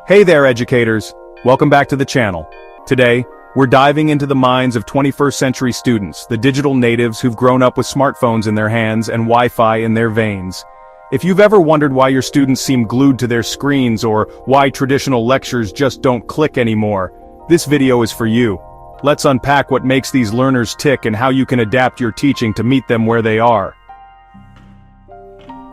Hey there, educators! Welcome back to the channel. Today, we're diving into the minds of 21st century students, the digital natives who've grown up with smartphones in their hands and Wi-Fi in their veins. If you've ever wondered why your students seem glued to their screens or why traditional lectures just don't click anymore, this video is for you. Let's unpack what makes these learners tick and how you can adapt your teaching to meet them where they are.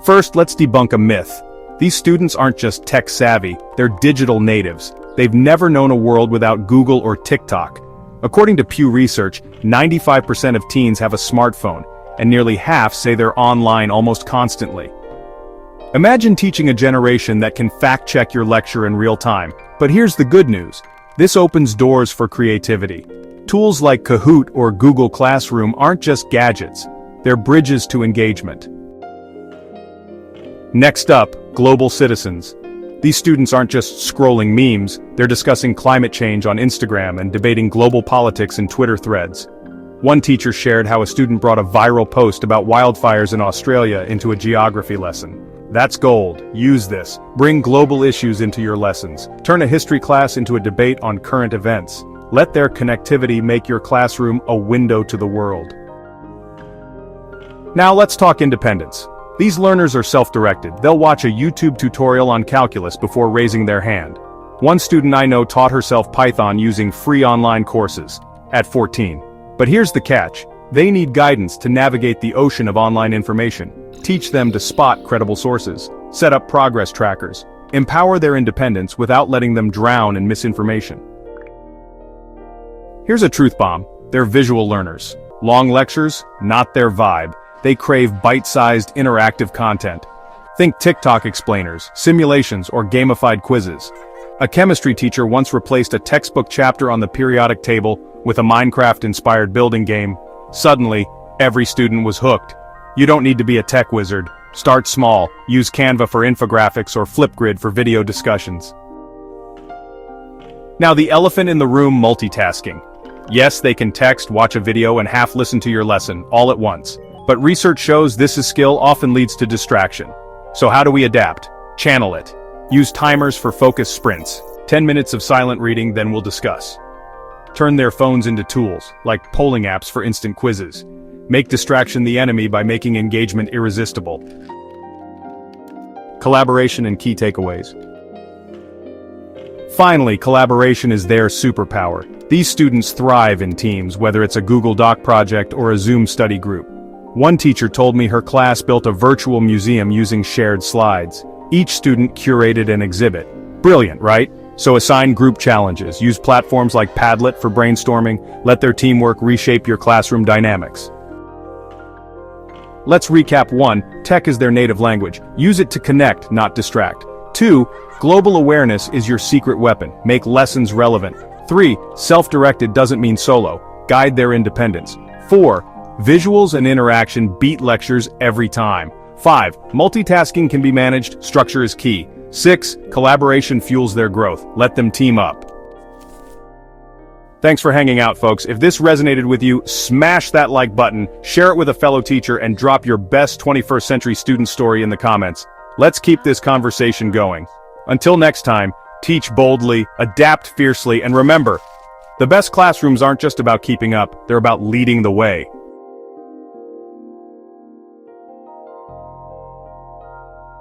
First, let's debunk a myth. These students aren't just tech-savvy, they're digital natives. They've never known a world without Google or TikTok. According to Pew Research, 95% of teens have a smartphone, and nearly half say they're online almost constantly. Imagine teaching a generation that can fact-check your lecture in real time. But here's the good news. This opens doors for creativity. Tools like Kahoot or Google Classroom aren't just gadgets, they're bridges to engagement. Next up, global citizens. These students aren't just scrolling memes, they're discussing climate change on Instagram and debating global politics in Twitter threads. One teacher shared how a student brought a viral post about wildfires in Australia into a geography lesson. That's gold. Use this. Bring global issues into your lessons. Turn a history class into a debate on current events. Let their connectivity make your classroom a window to the world. Now let's talk independence. These learners are self-directed. They'll watch a YouTube tutorial on calculus before raising their hand. One student I know taught herself Python using free online courses at 14. But here's the catch. They need guidance to navigate the ocean of online information. Teach them to spot credible sources. Set up progress trackers. Empower their independence without letting them drown in misinformation. Here's a truth bomb. They're visual learners. Long lectures, not their vibe. They crave bite-sized, interactive content. Think TikTok explainers, simulations, or gamified quizzes. A chemistry teacher once replaced a textbook chapter on the periodic table with a Minecraft-inspired building game. Suddenly, every student was hooked. You don't need to be a tech wizard. Start small, use Canva for infographics or Flipgrid for video discussions. Now the elephant in the room, multitasking. Yes, they can text, watch a video, and half listen to your lesson, all at once. But research shows this skill often leads to distraction. So how do we adapt? Channel it. Use timers for focused sprints. 10 minutes of silent reading, then we'll discuss. Turn their phones into tools, like polling apps for instant quizzes. Make distraction the enemy by making engagement irresistible. Collaboration and key takeaways. Finally, collaboration is their superpower. These students thrive in teams, whether it's a Google Doc project or a Zoom study group. One teacher told me her class built a virtual museum using shared slides. Each student curated an exhibit. Brilliant, right? So assign group challenges, use platforms like Padlet for brainstorming, let their teamwork reshape your classroom dynamics. Let's recap. 1. Tech is their native language. Use it to connect, not distract. 2. Global awareness is your secret weapon. Make lessons relevant. 3. Self-directed doesn't mean solo. Guide their independence. 4. Visuals and interaction beat lectures every time. 5. Multitasking can be managed, structure is key. 6. Collaboration fuels their growth. Let them team up. Thanks for hanging out, folks. If this resonated with you, smash that like button, share it with a fellow teacher, and drop your best 21st century student story in the comments. Let's keep this conversation going. Until next time, teach boldly, adapt fiercely, and remember, the best classrooms aren't just about keeping up, they're about leading the way.